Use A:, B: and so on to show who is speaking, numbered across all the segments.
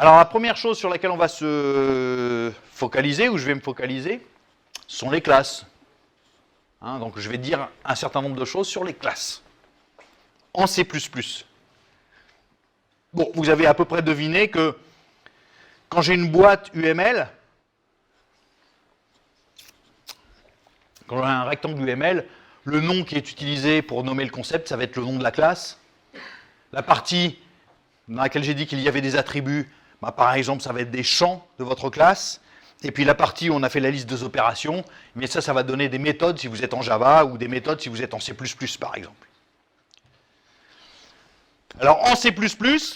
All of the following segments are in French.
A: Alors la première chose sur laquelle on va se focaliser, ou je vais me focaliser, sont les classes. Donc je vais dire un certain nombre de choses sur les classes en C++. Bon, vous avez à peu près deviné que quand j'ai une boîte UML, quand j'ai un rectangle UML, le nom qui est utilisé pour nommer le concept, ça va être le nom de la classe. La partie dans laquelle j'ai dit qu'il y avait des attributs, par exemple, ça va être des champs de votre classe. Et puis la partie où on a fait la liste des opérations, mais ça va donner des méthodes si vous êtes en Java ou des méthodes si vous êtes en C++, par exemple. Alors en C++,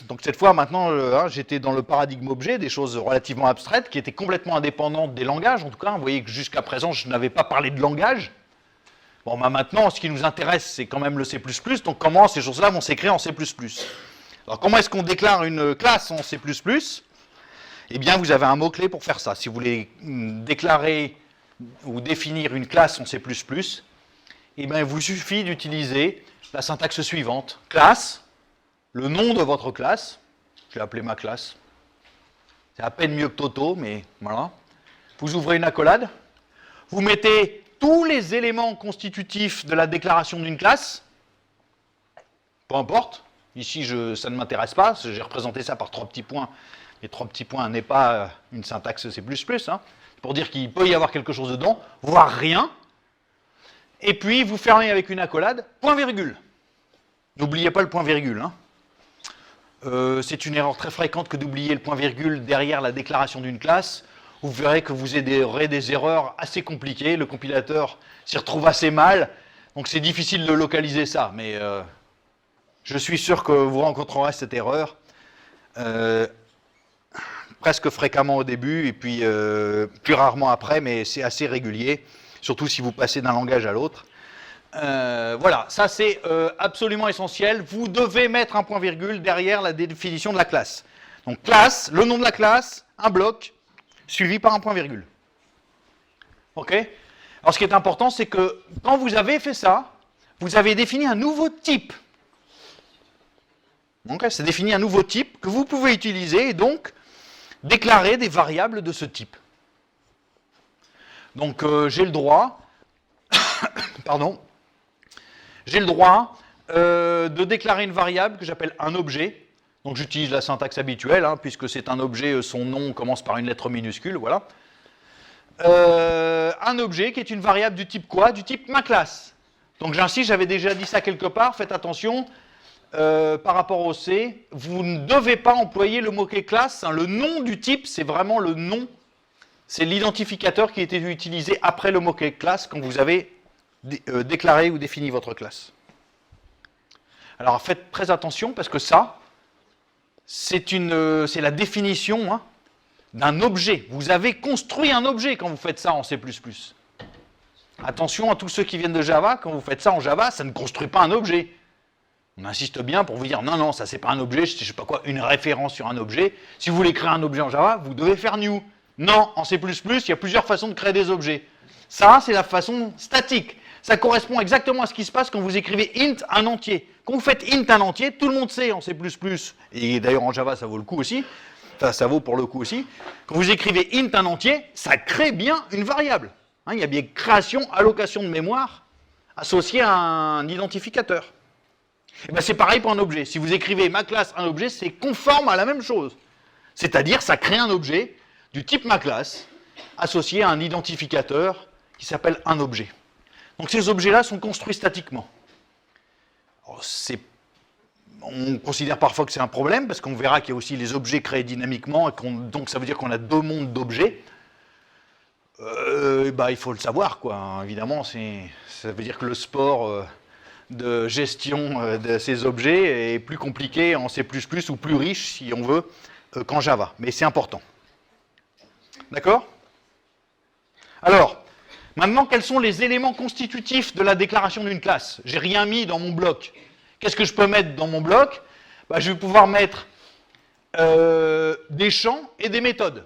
A: donc cette fois maintenant, j'étais dans le paradigme objet, des choses relativement abstraites, qui étaient complètement indépendantes des langages. En tout cas, vous voyez que jusqu'à présent, je n'avais pas parlé de langage. Bon, maintenant, ce qui nous intéresse, c'est quand même le C++, donc comment ces choses-là vont s'écrire en C++. Alors comment est-ce qu'on déclare une classe en C++? Eh bien, vous avez un mot-clé pour faire ça. Si vous voulez déclarer ou définir une classe en C++, eh bien, il vous suffit d'utiliser la syntaxe suivante. Classe, le nom de votre classe, je vais appeler ma classe. C'est à peine mieux que Toto, mais voilà. Vous ouvrez une accolade, vous mettez tous les éléments constitutifs de la déclaration d'une classe, peu importe. Ici, ça ne m'intéresse pas, j'ai représenté ça par 3 petits points. Les 3 petits points n'est pas une syntaxe C++, pour dire qu'il peut y avoir quelque chose dedans, voire rien. Et puis, vous fermez avec une accolade, point virgule. N'oubliez pas le point virgule. C'est une erreur très fréquente que d'oublier le point virgule derrière la déclaration d'une classe. Vous verrez que vous aurez des erreurs assez compliquées. Le compilateur s'y retrouve assez mal. Donc c'est difficile de localiser ça. Mais je suis sûr que vous rencontrerez cette erreur presque fréquemment au début et puis plus rarement après. Mais c'est assez régulier, surtout si vous passez d'un langage à l'autre. Voilà, ça c'est absolument essentiel. Vous devez mettre un point virgule derrière la définition de la classe. Donc classe, le nom de la classe, un bloc, suivi par un point virgule. OK? Alors ce qui est important, c'est que quand vous avez fait ça, vous avez défini un nouveau type. Donc c'est défini un nouveau type que vous pouvez utiliser et donc déclarer des variables de ce type. Donc j'ai le droit, pardon, j'ai le droit de déclarer une variable que j'appelle un objet. Donc j'utilise la syntaxe habituelle, puisque c'est un objet, son nom commence par une lettre minuscule, voilà. Un objet qui est une variable du type quoi? Du type ma classe. Donc j'insiste, j'avais déjà dit ça quelque part, faites attention, par rapport au C, vous ne devez pas employer le mot-clé classe, le nom du type, c'est vraiment le nom, c'est l'identificateur qui a été utilisé après le mot-clé classe quand vous avez déclarer ou définir votre classe. Alors faites très attention parce que ça, c'est la définition d'un objet. Vous avez construit un objet quand vous faites ça en C++. Attention à tous ceux qui viennent de Java, quand vous faites ça en Java, ça ne construit pas un objet. On insiste bien pour vous dire non, non, ça c'est pas un objet, je sais pas quoi, une référence sur un objet. Si vous voulez créer un objet en Java, vous devez faire new. Non, en C++, il y a plusieurs façons de créer des objets. Ça, c'est la façon statique. Ça correspond exactement à ce qui se passe quand vous écrivez int un entier. Quand vous faites int un entier, tout le monde sait en C++, et d'ailleurs en Java ça vaut le coup aussi, enfin ça vaut pour le coup aussi, quand vous écrivez int un entier, ça crée bien une variable. Il y a bien création, allocation de mémoire associée à un identificateur. Et bien c'est pareil pour un objet. Si vous écrivez ma classe un objet, c'est conforme à la même chose. C'est-à-dire ça crée un objet du type ma classe associé à un identificateur qui s'appelle un objet. Donc ces objets-là sont construits statiquement. On considère parfois que c'est un problème, parce qu'on verra qu'il y a aussi les objets créés dynamiquement, et donc ça veut dire qu'on a 2 mondes d'objets. Il faut le savoir, quoi. Évidemment, ça veut dire que le sport de gestion de ces objets est plus compliqué en C++ ou plus riche, si on veut, qu'en Java. Mais c'est important. D'accord? Alors, maintenant, quels sont les éléments constitutifs de la déclaration d'une classe? J'ai rien mis dans mon bloc. Qu'est-ce que je peux mettre dans mon bloc? Je vais pouvoir mettre des champs et des méthodes.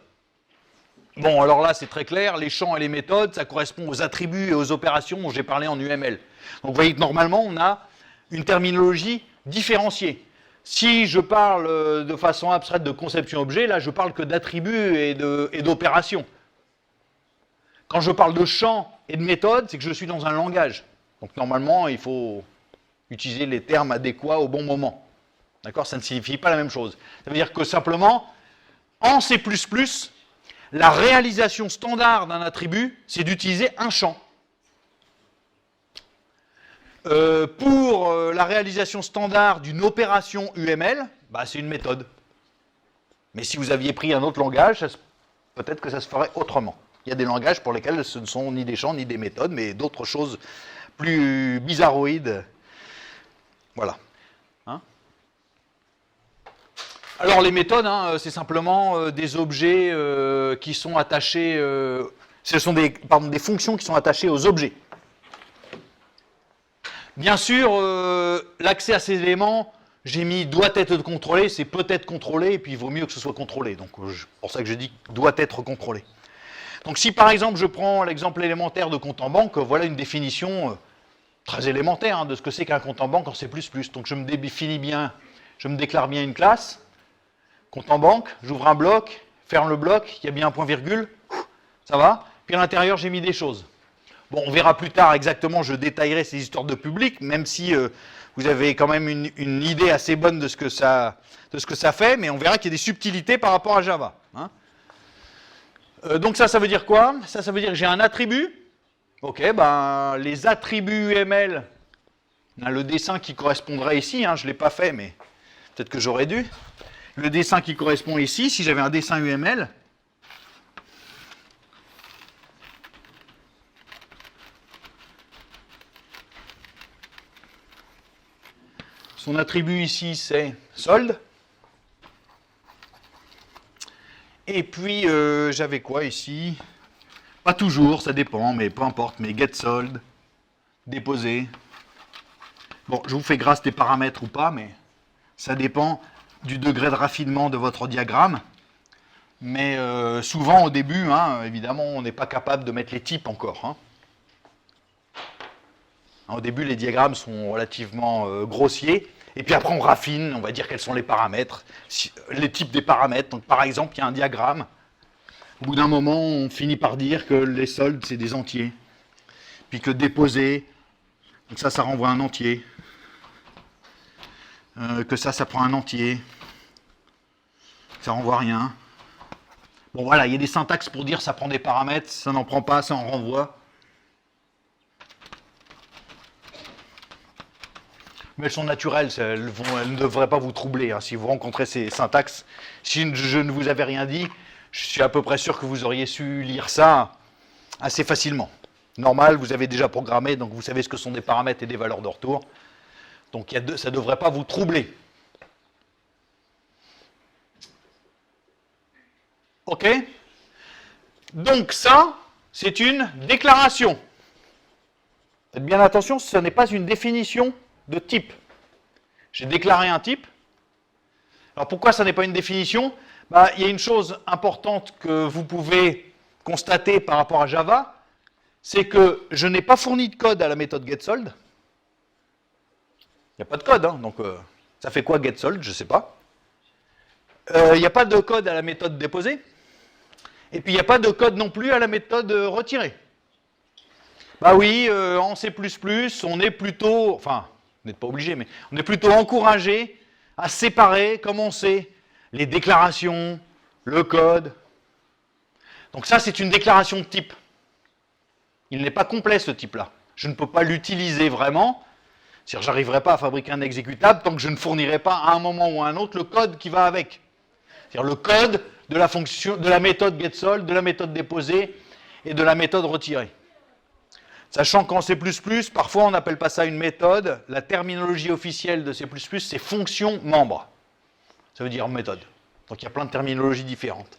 A: Bon, alors là, c'est très clair, les champs et les méthodes, ça correspond aux attributs et aux opérations dont j'ai parlé en UML. Donc vous voyez que normalement, on a une terminologie différenciée. Si je parle de façon abstraite de conception objet, là je parle que d'attributs et d'opérations. Quand je parle de champ et de méthode, c'est que je suis dans un langage. Donc normalement, il faut utiliser les termes adéquats au bon moment. D'accord? Ça ne signifie pas la même chose. Ça veut dire que simplement, en C++, la réalisation standard d'un attribut, c'est d'utiliser un champ. Pour la réalisation standard d'une opération UML, bah, c'est une méthode. Mais si vous aviez pris un autre langage, peut-être que ça se ferait autrement. Il y a des langages pour lesquels ce ne sont ni des champs ni des méthodes, mais d'autres choses plus bizarroïdes. Voilà. Hein? Alors les méthodes, hein, c'est simplement des objets qui sont attachés, ce sont des fonctions qui sont attachées aux objets. Bien sûr, l'accès à ces éléments, j'ai mis doit être contrôlé, c'est peut être contrôlé, et puis il vaut mieux que ce soit contrôlé. Donc c'est pour ça que je dis doit être contrôlé. Donc si par exemple je prends l'exemple élémentaire de compte en banque, voilà une définition très élémentaire hein, de ce que c'est qu'un compte en banque en C++. Donc je me définis bien, je me déclare bien une classe, compte en banque, j'ouvre un bloc, ferme le bloc, il y a bien un point virgule, ça va. Puis à l'intérieur j'ai mis des choses. Bon, on verra plus tard exactement, je détaillerai ces histoires de public, même si vous avez quand même une idée assez bonne de ce que ça fait, mais on verra qu'il y a des subtilités par rapport à Java. Hein. Donc ça veut dire quoi? Ça veut dire que j'ai un attribut. Ok, ben les attributs UML, on a le dessin qui correspondrait ici, hein, je ne l'ai pas fait, mais peut-être que j'aurais dû. Le dessin qui correspond ici, si j'avais un dessin UML, son attribut ici, c'est solde. Et puis, j'avais quoi ici? Pas toujours, ça dépend, mais peu importe. Mais getSold, déposer. Bon, je vous fais grâce des paramètres ou pas, mais ça dépend du degré de raffinement de votre diagramme. Mais souvent, au début, hein, évidemment, on n'est pas capable de mettre les types encore. Hein. Au début, les diagrammes sont relativement grossiers. Et puis après, on raffine, on va dire quels sont les paramètres, les types des paramètres. Donc par exemple, il y a un diagramme. Au bout d'un moment, on finit par dire que les soldes, c'est des entiers. Puis que déposer, donc ça renvoie un entier. Que ça prend un entier. Ça renvoie rien. Bon voilà, il y a des syntaxes pour dire ça prend des paramètres, ça n'en prend pas, ça en renvoie. Mais elles sont naturelles, elles ne devraient pas vous troubler. Hein, si vous rencontrez ces syntaxes, si je ne vous avais rien dit, je suis à peu près sûr que vous auriez su lire ça assez facilement. Normal, vous avez déjà programmé, donc vous savez ce que sont des paramètres et des valeurs de retour. Donc ça ne devrait pas vous troubler. OK? Donc ça, c'est une déclaration. Faites bien attention, ce n'est pas une définition de type. J'ai déclaré un type. Alors pourquoi ça n'est pas une définition? Bah, il y a une chose importante que vous pouvez constater par rapport à Java, c'est que je n'ai pas fourni de code à la méthode getSold. Il n'y a pas de code, hein, donc ça fait quoi getSold? Je ne sais pas. Il n'y a pas de code à la méthode déposer. Et puis il n'y a pas de code non plus à la méthode retirer. Bah oui, en C++, on est plutôt, enfin, vous n'êtes pas obligé, mais on est plutôt encouragé à séparer, comme on sait, les déclarations, le code. Donc ça, c'est une déclaration de type. Il n'est pas complet, ce type-là. Je ne peux pas l'utiliser vraiment. C'est-à-dire, je n'arriverai pas à fabriquer un exécutable tant que je ne fournirai pas à un moment ou à un autre le code qui va avec. C'est-à-dire le code de la fonction, de la méthode getSold, de la méthode déposer et de la méthode retirer. Sachant qu'en C++, parfois on n'appelle pas ça une méthode. La terminologie officielle de C++, c'est fonction membre. Ça veut dire méthode. Donc il y a plein de terminologies différentes.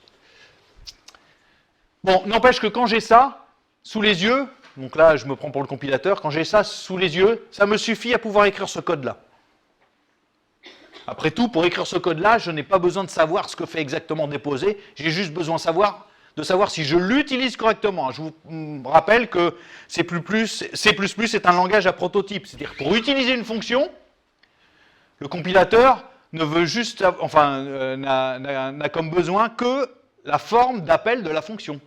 A: Bon, n'empêche que quand j'ai ça sous les yeux, donc là je me prends pour le compilateur, quand j'ai ça sous les yeux, ça me suffit à pouvoir écrire ce code-là. Après tout, pour écrire ce code-là, je n'ai pas besoin de savoir ce que fait exactement déposer, j'ai juste besoin de savoir si je l'utilise correctement. Je vous rappelle que C++ est un langage à prototype, c'est-à-dire pour utiliser une fonction, le compilateur ne veut juste, enfin, n'a comme besoin que la forme d'appel de la fonction.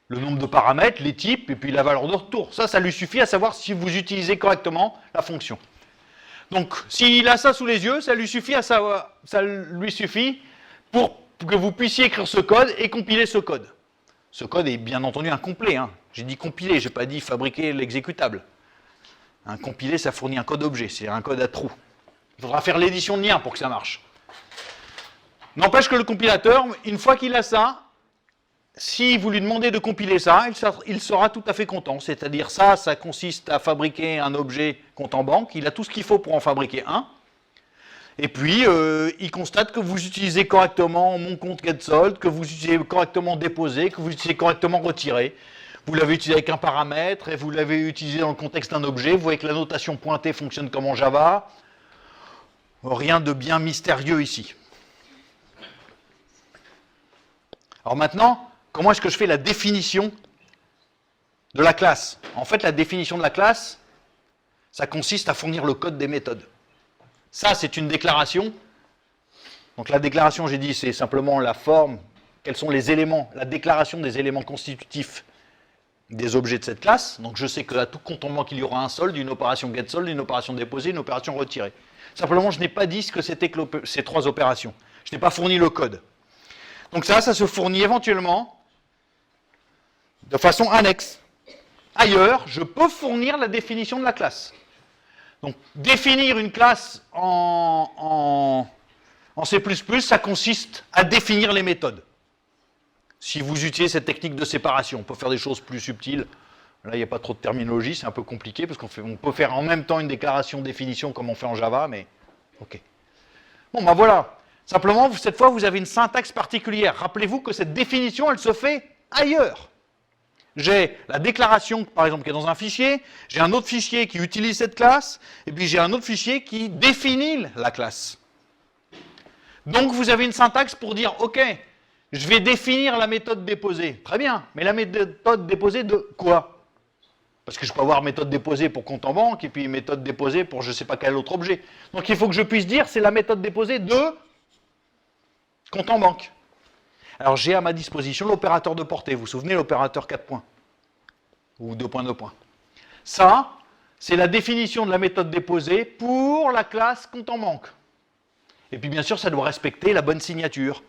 A: Le nombre de paramètres, les types, et puis la valeur de retour. Ça lui suffit à savoir si vous utilisez correctement la fonction. Donc, s'il a ça sous les yeux, ça lui suffit pour que vous puissiez écrire ce code et compiler ce code. Ce code est bien entendu incomplet. Hein. J'ai dit compiler, je n'ai pas dit fabriquer l'exécutable. Un compilé, ça fournit un code objet, c'est un code à trous. Il faudra faire l'édition de lien pour que ça marche. N'empêche que le compilateur, une fois qu'il a ça, si vous lui demandez de compiler ça, il sera tout à fait content. C'est-à-dire ça consiste à fabriquer un objet compte en banque. Il a tout ce qu'il faut pour en fabriquer un. Et puis, il constate que vous utilisez correctement mon compte getSold, que vous utilisez correctement déposé, que vous utilisez correctement retiré. Vous l'avez utilisé avec un paramètre et vous l'avez utilisé dans le contexte d'un objet. Vous voyez que la notation pointée fonctionne comme en Java. Rien de bien mystérieux ici. Alors maintenant, comment est-ce que je fais la définition de la classe? En fait, la définition de la classe, ça consiste à fournir le code des méthodes. Ça, c'est une déclaration. Donc la déclaration, j'ai dit, c'est simplement la forme, quels sont les éléments, la déclaration des éléments constitutifs des objets de cette classe. Donc je sais qu'à tout compte en banque, il y aura un solde, une opération getSold, une opération déposée, une opération retirée. Simplement, je n'ai pas dit ce que c'était que ces trois opérations. Je n'ai pas fourni le code. Donc ça se fournit éventuellement de façon annexe. Ailleurs, je peux fournir la définition de la classe. Donc, définir une classe en C++, ça consiste à définir les méthodes. Si vous utilisez cette technique de séparation, on peut faire des choses plus subtiles. Là, il n'y a pas trop de terminologie, c'est un peu compliqué, parce qu'on peut faire en même temps une déclaration définition comme on fait en Java, mais ok. Bon, ben voilà. Simplement, cette fois, vous avez une syntaxe particulière. Rappelez-vous que cette définition, elle se fait ailleurs. J'ai la déclaration, par exemple, qui est dans un fichier, j'ai un autre fichier qui utilise cette classe, et puis j'ai un autre fichier qui définit la classe. Donc, vous avez une syntaxe pour dire, ok, je vais définir la méthode déposée. Très bien, mais la méthode déposée de quoi? Parce que je peux avoir méthode déposée pour compte en banque, et puis méthode déposée pour je ne sais pas quel autre objet. Donc, il faut que je puisse dire, c'est la méthode déposée de compte en banque. Alors j'ai à ma disposition l'opérateur de portée. Vous vous souvenez l'opérateur 4 points ou 2 points, 2 points. Ça, c'est la définition de la méthode déposée pour la classe compte en banque. Et puis bien sûr, ça doit respecter la bonne signature.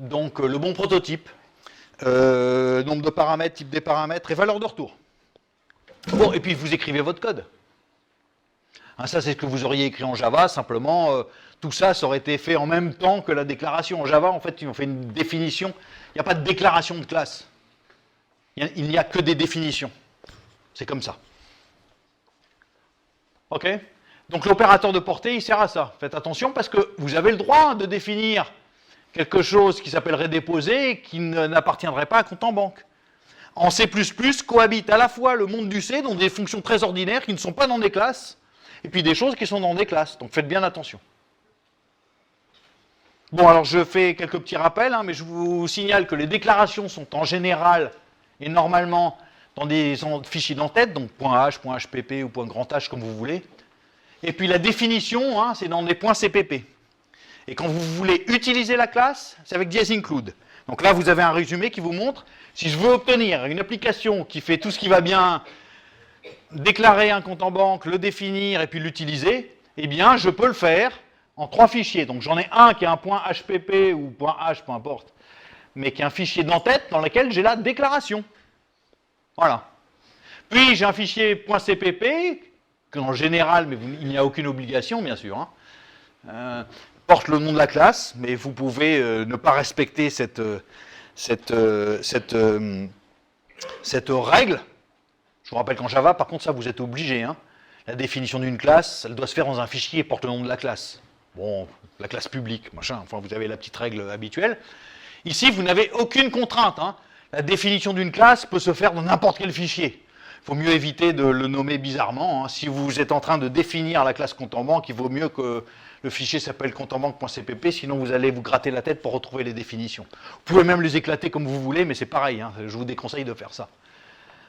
A: Donc le bon prototype, nombre de paramètres, type des paramètres et valeur de retour. Bon, et puis vous écrivez votre code. Hein, ça, c'est ce que vous auriez écrit en Java, simplement, tout ça, ça aurait été fait en même temps que la déclaration. En Java, en fait, on fait une définition. Il n'y a pas de déclaration de classe. Il n'y a que des définitions. C'est comme ça. OK? Donc l'opérateur de portée, il sert à ça. Faites attention parce que vous avez le droit de définir quelque chose qui s'appellerait déposé et qui n'appartiendrait pas à compte en banque. En C++, cohabite à la fois le monde du C, donc des fonctions très ordinaires qui ne sont pas dans des classes, et puis des choses qui sont dans des classes. Donc faites bien attention. Bon, alors je fais quelques petits rappels, hein, mais je vous signale que les déclarations sont en général et normalement dans des fichiers d'entête, donc .h, .hpp ou .grand-h comme vous voulez. Et puis la définition, hein, c'est dans des .cpp. Et quand vous voulez utiliser la classe, c'est avec /include. Donc là, vous avez un résumé qui vous montre, si je veux obtenir une application qui fait tout ce qui va bien, déclarer un compte en banque, le définir et puis l'utiliser, eh bien, je peux le faire en 3 fichiers. Donc j'en ai un qui est un .hpp ou .h, peu importe, mais qui est un fichier d'entête dans lequel j'ai la déclaration. Voilà. Puis j'ai un fichier .cpp, qu'en général, mais il n'y a aucune obligation, bien sûr, hein, porte le nom de la classe, mais vous pouvez ne pas respecter cette règle. Je vous rappelle qu'en Java, par contre, ça, vous êtes obligé. Hein. La définition d'une classe, elle doit se faire dans un fichier et porte le nom de la classe. Bon, la classe publique, machin, enfin, vous avez la petite règle habituelle. Ici, vous n'avez aucune contrainte. Hein. La définition d'une classe peut se faire dans n'importe quel fichier. Il vaut mieux éviter de le nommer bizarrement. Hein. Si vous êtes en train de définir la classe compte en banque, il vaut mieux que le fichier s'appelle compte-en-banque.cpp, sinon vous allez vous gratter la tête pour retrouver les définitions. Vous pouvez même les éclater comme vous voulez, mais c'est pareil, hein. Je vous déconseille de faire ça.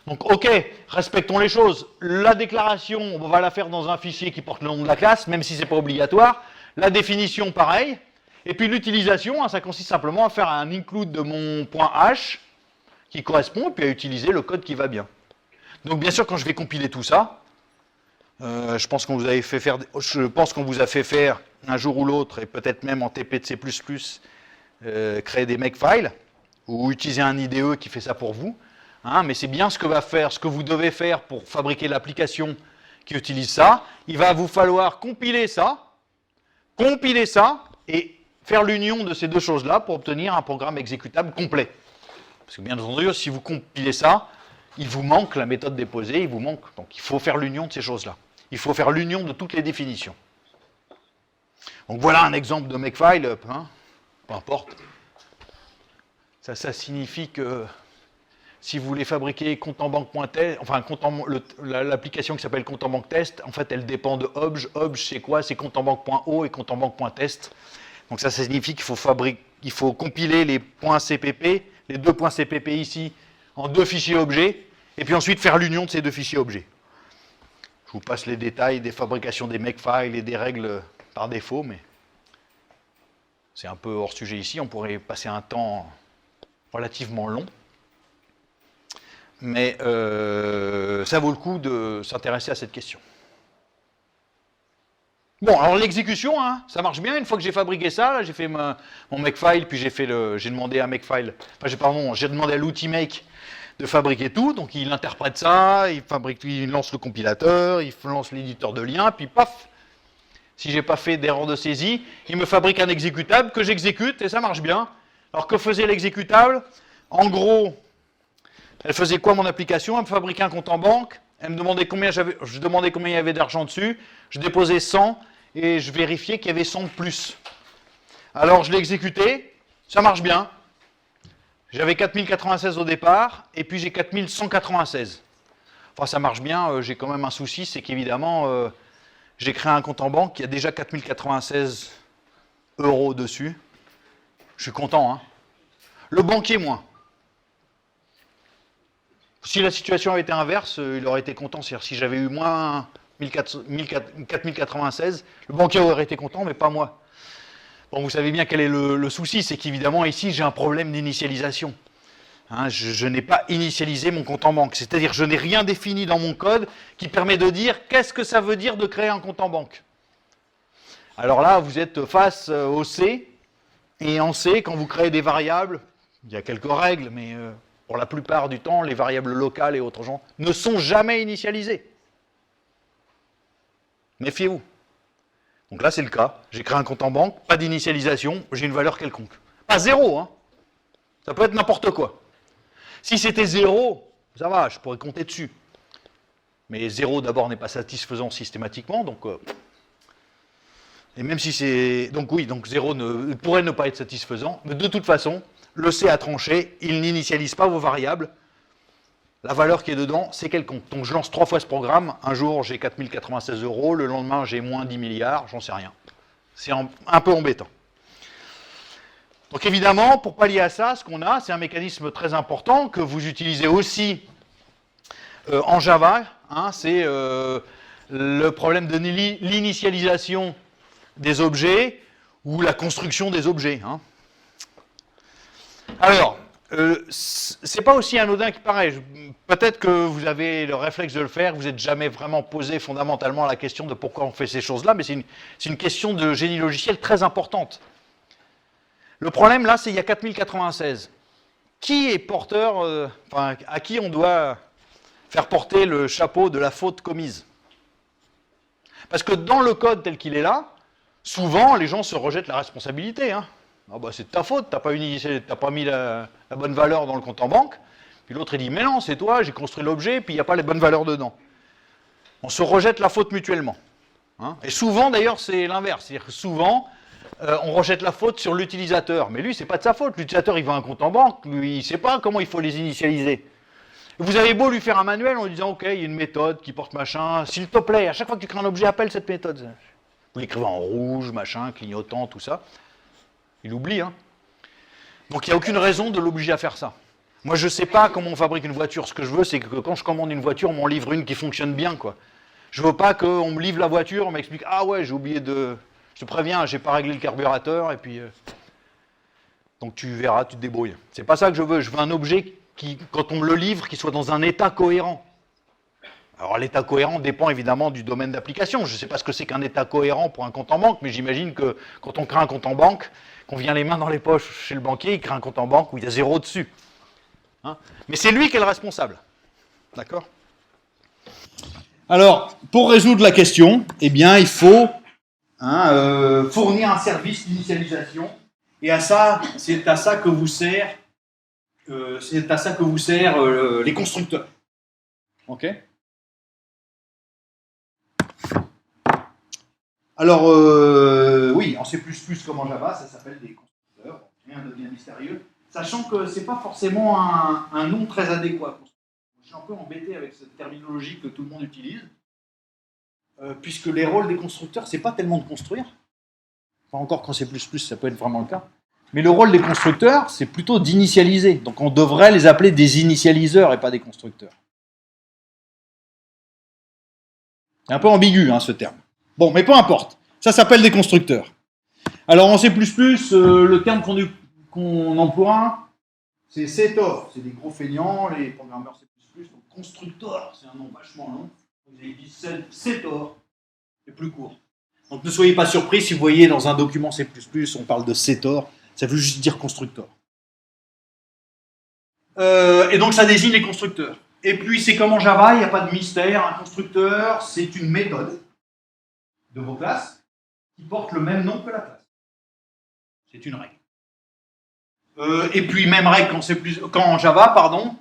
A: Donc, ok, respectons les choses. La déclaration, on va la faire dans un fichier qui porte le nom de la classe, même si ce n'est pas obligatoire. La définition, pareil. Et puis l'utilisation, hein, ça consiste simplement à faire un include de mon point H qui correspond, et puis à utiliser le code qui va bien. Donc bien sûr, quand je vais compiler tout ça, je pense qu'on vous a fait faire un jour ou l'autre, et peut-être même en TP de C++, créer des makefiles, ou utiliser un IDE qui fait ça pour vous. Hein, mais c'est bien ce que vous devez faire pour fabriquer l'application qui utilise ça. Il va vous falloir compiler ça, et faire l'union de ces deux choses-là pour obtenir un programme exécutable complet. Parce que bien entendu, si vous compilez ça, il vous manque la méthode déposée, il vous manque. Donc il faut faire l'union de ces choses-là. Il faut faire l'union de toutes les définitions. Donc voilà un exemple de makefile, hein, peu importe. Ça signifie que si vous voulez fabriquer compte en banque.test, enfin l'application qui s'appelle compte en banque test, en fait elle dépend de obj. Obj c'est quoi? C'est compte en banque.o et compte en banque.test. Donc ça signifie qu'il faut compiler les points CPP, les deux points CPP ici, en deux fichiers objets, et puis ensuite faire l'union de ces deux fichiers objets. Je vous passe les détails des fabrications des makefiles et des règles par défaut, mais c'est un peu hors sujet ici, on pourrait passer un temps relativement long. Mais ça vaut le coup de s'intéresser à cette question. Bon, alors l'exécution, hein, ça marche bien. Une fois que j'ai fabriqué ça, là, j'ai fait mon makefile, puis j'ai demandé à makefile, enfin, j'ai demandé à l'outil make de fabriquer tout. Donc il interprète ça, il lance le compilateur, il lance l'éditeur de liens, puis paf. Si j'ai pas fait d'erreur de saisie, il me fabrique un exécutable que j'exécute et ça marche bien. Alors que faisait l'exécutable? En gros, elle faisait quoi mon application? Elle me fabriquait un compte en banque. Elle me demandait je demandais combien il y avait d'argent dessus. Je déposais 100 et je vérifiais qu'il y avait 100 de plus. Alors je l'ai exécuté, ça marche bien. J'avais 4096 au départ et puis j'ai 4196. Enfin ça marche bien, j'ai quand même un souci, c'est qu'évidemment j'ai créé un compte en banque qui a déjà 4096 € dessus. Je suis content, hein. Le banquier moins. Si la situation avait été inverse, il aurait été content. C'est-à-dire si j'avais eu moins 4096, le banquier aurait été content, mais pas moi. Bon, vous savez bien quel est le souci, c'est qu'évidemment ici j'ai un problème d'initialisation. Hein, je n'ai pas initialisé mon compte en banque, c'est-à-dire je n'ai rien défini dans mon code qui permet de dire qu'est-ce que ça veut dire de créer un compte en banque. Alors là, vous êtes face au C, et en C, quand vous créez des variables, il y a quelques règles, mais pour la plupart du temps, les variables locales et autres gens ne sont jamais initialisées. Méfiez-vous. Donc là, c'est le cas. J'ai créé un compte en banque, pas d'initialisation, j'ai une valeur quelconque. Pas zéro, hein. Ça peut être n'importe quoi. Si c'était 0, ça va, je pourrais compter dessus. Mais 0, d'abord, n'est pas satisfaisant systématiquement, donc... et même si c'est... Donc oui, donc 0 pourrait ne pas être satisfaisant, mais de toute façon, le C a tranché, il n'initialise pas vos variables. La valeur qui est dedans, c'est quelconque. Donc je lance 3 fois ce programme, un jour j'ai 4096 €, le lendemain j'ai moins 10 milliards, j'en sais rien. C'est un peu embêtant. Donc évidemment, pour pallier à ça, ce qu'on a, c'est un mécanisme très important que vous utilisez aussi en Java, hein, c'est le problème de l'initialisation des objets ou la construction des objets. Hein. Alors, c'est pas aussi anodin qu'il paraît. Peut-être que vous avez le réflexe de le faire, vous n'êtes jamais vraiment posé fondamentalement la question de pourquoi on fait ces choses-là, mais c'est une question de génie logiciel très importante. Le problème là, c'est qu'il y a 4096. Qui est porteur, à qui on doit faire porter le chapeau de la faute commise? Parce que dans le code tel qu'il est là, souvent les gens se rejettent la responsabilité. Hein. Ah bah c'est de ta faute, t'as pas mis la bonne valeur dans le compte en banque. Puis l'autre il dit mais non, c'est toi, j'ai construit l'objet, puis il n'y a pas les bonnes valeurs dedans. On se rejette la faute mutuellement. Hein. Et souvent d'ailleurs c'est l'inverse, c'est-à-dire que souvent on rejette la faute sur l'utilisateur. Mais lui c'est pas de sa faute, l'utilisateur il veut un compte en banque, lui il sait pas comment il faut les initialiser. Vous avez beau lui faire un manuel en lui disant ok, il y a une méthode qui porte machin, s'il te plaît, à chaque fois que tu crées un objet, appelle cette méthode. Vous l'écrivez en rouge, machin, clignotant, tout ça. Il oublie, hein. Donc il n'y a aucune raison de l'obliger à faire ça. Moi je ne sais pas comment on fabrique une voiture, ce que je veux c'est que quand je commande une voiture, on m'en livre une qui fonctionne bien, quoi. Je veux pas qu'on me livre la voiture, on m'explique ah ouais j'ai oublié de Je te préviens, j'ai pas réglé le carburateur, et puis... donc tu verras, tu te débrouilles. C'est pas ça que je veux. Je veux un objet qui, quand on me le livre, qui soit dans un état cohérent. Alors l'état cohérent dépend évidemment du domaine d'application. Je ne sais pas ce que c'est qu'un état cohérent pour un compte en banque, mais j'imagine que quand on crée un compte en banque, qu'on vient les mains dans les poches chez le banquier, il crée un compte en banque où il y a 0 dessus. Hein, mais c'est lui qui est le responsable. D'accord? Alors, pour résoudre la question, eh bien, il faut fournir un service d'initialisation. Et à ça, c'est à ça que vous servent les constructeurs. Ok? Alors, oui, en C++ comme en Java, ça s'appelle des constructeurs. Rien de bien mystérieux. Sachant que ce n'est pas forcément un nom très adéquat. Je suis un peu embêté avec cette terminologie que tout le monde utilise. Puisque les rôles des constructeurs, c'est pas tellement de construire. Enfin, encore quand c'est plus, ça peut être vraiment le cas. Mais le rôle des constructeurs, c'est plutôt d'initialiser. Donc on devrait les appeler des initialiseurs et pas des constructeurs. C'est un peu ambigu, hein, ce terme. Bon, mais peu importe. Ça s'appelle des constructeurs. Alors en C++, le terme qu'on emploie, c'est setor. C'est des gros feignants, les programmeurs C++. Donc constructeur, c'est un nom vachement long. Vous avez dit setor, c'est plus court. Donc ne soyez pas surpris si vous voyez dans un document C++, on parle de setor, ça veut juste dire constructeur. Et donc ça désigne les constructeurs. Et puis c'est comme en Java, il n'y a pas de mystère. Un constructeur, c'est une méthode de vos classes qui porte le même nom que la classe. C'est une règle. Et puis même règle quand en Java, pardon,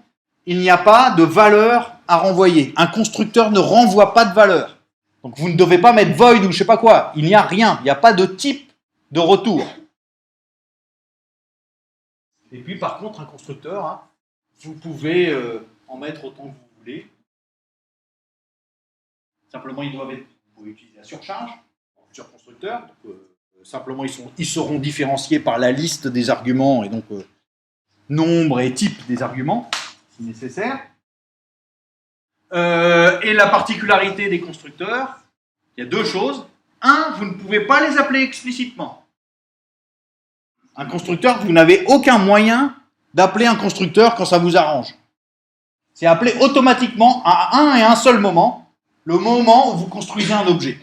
A: il n'y a pas de valeur à renvoyer. Un constructeur ne renvoie pas de valeur. Donc vous ne devez pas mettre void ou je ne sais pas quoi. Il n'y a rien. Il n'y a pas de type de retour. Et puis par contre, un constructeur, hein, vous pouvez en mettre autant que vous voulez. Simplement, vous pouvez utiliser la surcharge sur constructeur. Donc, simplement, ils seront différenciés par la liste des arguments et donc nombre et type des arguments, si nécessaire. Et la particularité des constructeurs, il y a deux choses. Un, vous ne pouvez pas les appeler explicitement. Un constructeur, vous n'avez aucun moyen d'appeler un constructeur quand ça vous arrange. C'est appelé automatiquement à un et un seul moment, le moment où vous construisez un objet.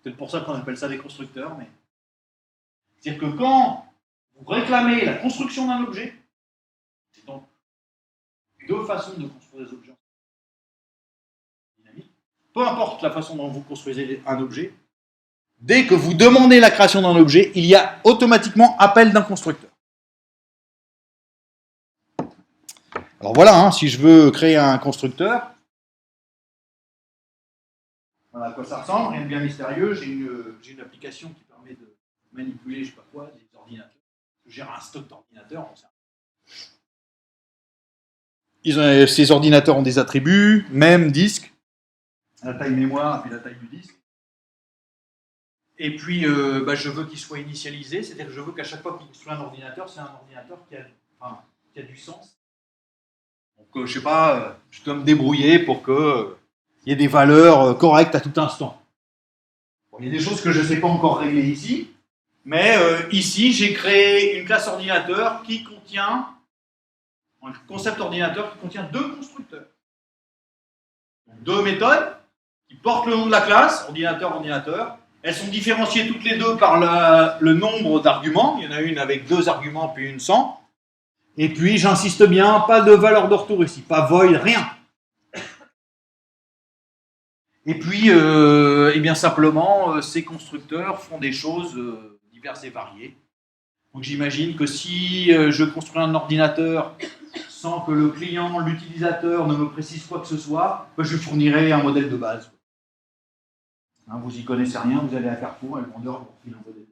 A: C'est pour ça qu'on appelle ça des constructeurs. Mais... c'est-à-dire que quand vous réclamez la construction d'un objet, c'est donc deux façons de construire des objets. Peu importe la façon dont vous construisez un objet, dès que vous demandez la création d'un objet, il y a automatiquement appel d'un constructeur. Alors voilà, hein, si je veux créer un constructeur, voilà à quoi ça ressemble, rien de bien mystérieux, j'ai une application qui permet de manipuler, je ne sais pas quoi, des ordinateurs. Je gère un stock d'ordinateurs. Ces ordinateurs ont des attributs, même disque, la taille mémoire et puis la taille du disque. Et puis, je veux qu'il soit initialisé, c'est-à-dire que je veux qu'à chaque fois qu'il construit un ordinateur, c'est un ordinateur qui a du sens. Donc, je ne sais pas, je dois me débrouiller pour qu'il y ait des valeurs correctes à tout instant. Bon, il y a des choses que je ne sais pas encore régler ici, mais ici, j'ai créé une classe ordinateur qui contient, un concept ordinateur qui contient deux constructeurs. Donc, deux méthodes qui portent le nom de la classe, ordinateur. Elles sont différenciées toutes les deux par le nombre d'arguments. Il y en a une avec 2 arguments, puis une sans. Et puis, j'insiste bien, pas de valeur de retour ici, pas void, rien. Et puis, bien simplement, ces constructeurs font des choses diverses et variées. Donc j'imagine que si je construis un ordinateur sans que le client, l'utilisateur ne me précise quoi que ce soit, je lui fournirai un modèle de base. Hein, vous n'y connaissez rien, vous allez à Carrefour et le vendeur vous file un modèle.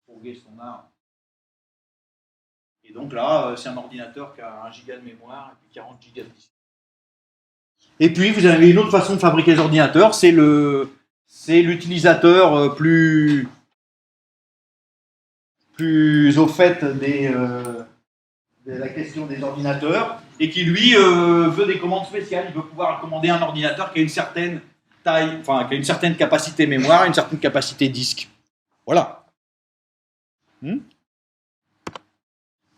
A: Fourguer standard. Et donc là, c'est un ordinateur qui a 1 giga de mémoire et puis 40 gigas de disque. Et puis, vous avez une autre façon de fabriquer les ordinateurs, c'est l'utilisateur plus au fait de la question des ordinateurs et qui, lui, veut des commandes spéciales. Il veut pouvoir commander un ordinateur qui a une certaine
B: taille, enfin qui a une certaine capacité mémoire, une certaine capacité disque. Voilà.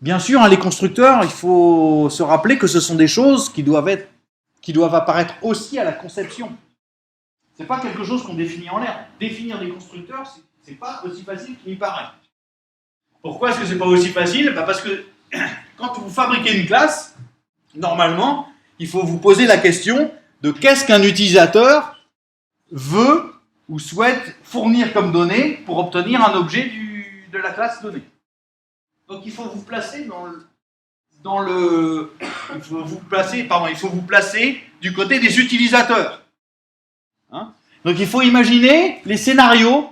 B: Bien sûr, hein, les constructeurs, il faut se rappeler que ce sont des choses qui doivent apparaître aussi à la conception. C'est pas quelque chose qu'on définit en l'air. Définir des constructeurs, c'est pas aussi facile qu'il y paraît. Pourquoi est-ce que c'est pas aussi facile? Parce que quand vous fabriquez une classe, normalement, il faut vous poser la question de qu'est-ce qu'un utilisateur veut ou souhaite fournir comme données pour obtenir un objet de la classe donnée. Donc il faut vous placer il faut vous placer du côté des utilisateurs. Hein? Donc il faut imaginer les scénarios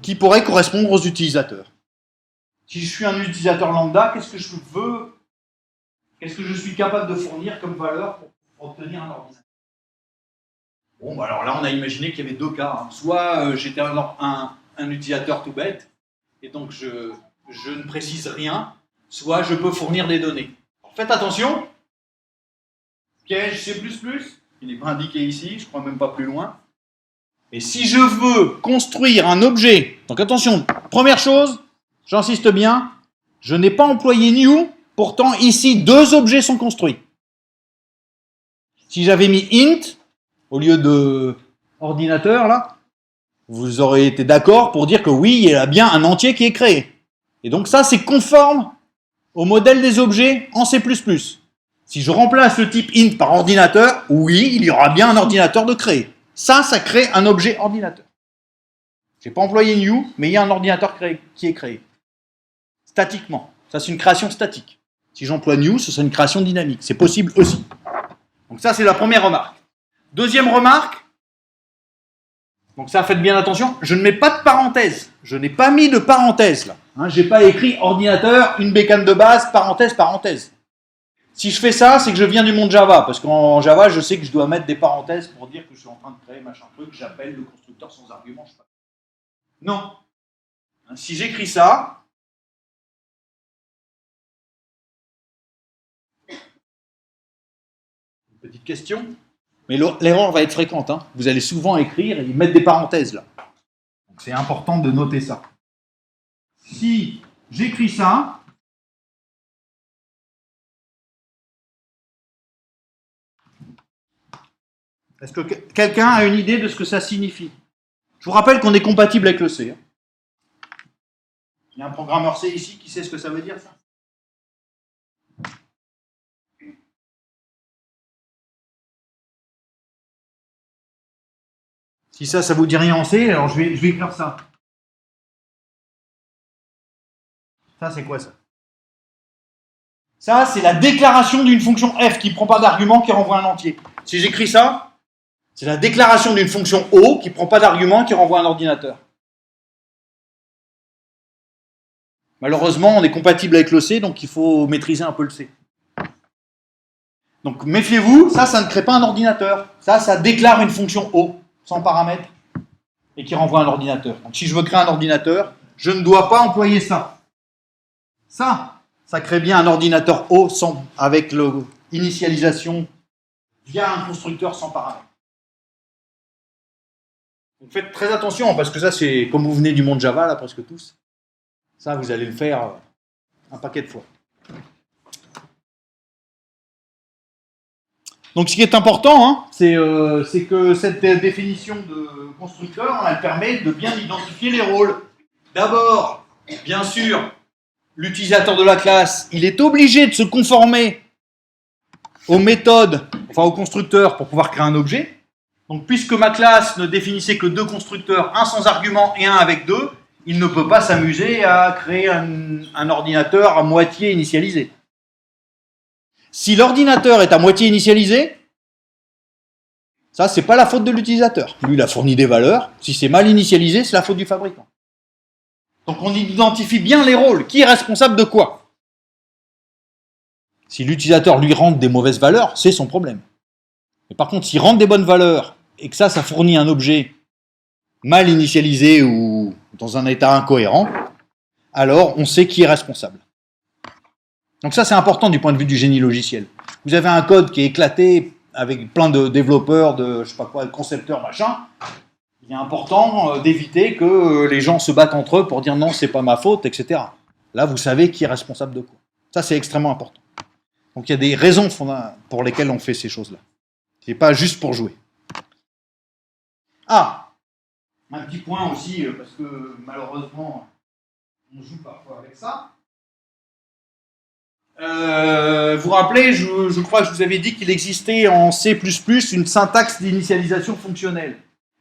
B: qui pourraient correspondre aux utilisateurs. Si je suis un utilisateur lambda, qu'est-ce que je veux? Qu'est-ce que je suis capable de fournir comme valeur pour obtenir un ordinateur? Bon, bah alors là, on a imaginé qu'il y avait deux cas. Hein. Soit j'étais un utilisateur tout bête, et donc je ne précise rien, soit je peux fournir des données. Alors, faites attention, piège C++, il n'est pas indiqué ici, je ne crois même pas plus loin. Et si je veux construire un objet, donc attention, première chose, j'insiste bien, je n'ai pas employé new, pourtant ici deux objets sont construits. Si j'avais mis int, au lieu de ordinateur, là, vous aurez été d'accord pour dire que oui, il y a bien un entier qui est créé. Et donc ça, c'est conforme au modèle des objets en C++. Si je remplace le type int par ordinateur, oui, il y aura bien un ordinateur de créé. Ça crée un objet ordinateur. Je n'ai pas employé new, mais il y a un ordinateur qui est créé. Statiquement. Ça, c'est une création statique. Si j'emploie new, ce serait une création dynamique. C'est possible aussi. Donc ça, c'est la première remarque. Deuxième remarque, donc ça, faites bien attention, je ne mets pas de parenthèse. Je n'ai pas mis de parenthèse là. Hein, je n'ai pas écrit ordinateur, une bécane de base, parenthèse, parenthèse. Si je fais ça, c'est que je viens du monde Java, parce qu'en Java, je sais que je dois mettre des parenthèses pour dire que je suis en train de créer machin truc, j'appelle le constructeur sans argument, je sais pas. Non. Hein, si j'écris ça, une petite question. Mais l'erreur va être fréquente. Hein. Vous allez souvent écrire et mettre des parenthèses là. Donc c'est important de noter ça. Si j'écris ça, est-ce que quelqu'un a une idée de ce que ça signifie? Je vous rappelle qu'on est compatible avec le C. Hein. Il y a un programmeur C ici qui sait ce que ça veut dire ça? Si ça vous dit rien en C, alors je vais écrire ça. Ça, c'est quoi ça? Ça, c'est la déclaration d'une fonction f qui ne prend pas d'argument, qui renvoie un entier. Si j'écris ça, c'est la déclaration d'une fonction O qui ne prend pas d'argument, qui renvoie un ordinateur. Malheureusement, on est compatible avec le C, donc il faut maîtriser un peu le C. Donc méfiez-vous, ça ne crée pas un ordinateur. Ça déclare une fonction O, sans paramètres, et qui renvoie un ordinateur. Donc si je veux créer un ordinateur, je ne dois pas employer ça. Ça crée bien un ordinateur O avec l'initialisation via un constructeur sans paramètres. Donc faites très attention, parce que ça, c'est comme vous venez du monde Java, là, presque tous. Ça, vous allez le faire un paquet de fois. Donc ce qui est important, hein, c'est que cette définition de constructeur, elle permet de bien identifier les rôles. D'abord, bien sûr, l'utilisateur de la classe, il est obligé de se conformer aux méthodes, enfin au constructeur pour pouvoir créer un objet. Donc puisque ma classe ne définissait que deux constructeurs, un sans argument et un avec deux, il ne peut pas s'amuser à créer un ordinateur à moitié initialisé. Si l'ordinateur est à moitié initialisé, ça, c'est pas la faute de l'utilisateur. Lui, il a fourni des valeurs. Si c'est mal initialisé, c'est la faute du fabricant. Donc on identifie bien les rôles. Qui est responsable de quoi? Si l'utilisateur lui rentre des mauvaises valeurs, c'est son problème. Mais par contre, s'il rentre des bonnes valeurs et que ça fournit un objet mal initialisé ou dans un état incohérent, alors on sait qui est responsable. Donc ça, c'est important du point de vue du génie logiciel. Vous avez un code qui est éclaté avec plein de développeurs, de je sais pas quoi, de concepteurs, machin, il est important d'éviter que les gens se battent entre eux pour dire non, c'est pas ma faute, etc. Là, vous savez qui est responsable de quoi. Ça, c'est extrêmement important. Donc, il y a des raisons pour lesquelles on fait ces choses-là. C'est pas juste pour jouer. Ah, un petit point aussi, parce que malheureusement, on joue parfois avec ça. Vous vous rappelez, je crois que je vous avais dit qu'il existait en C++ une syntaxe d'initialisation fonctionnelle.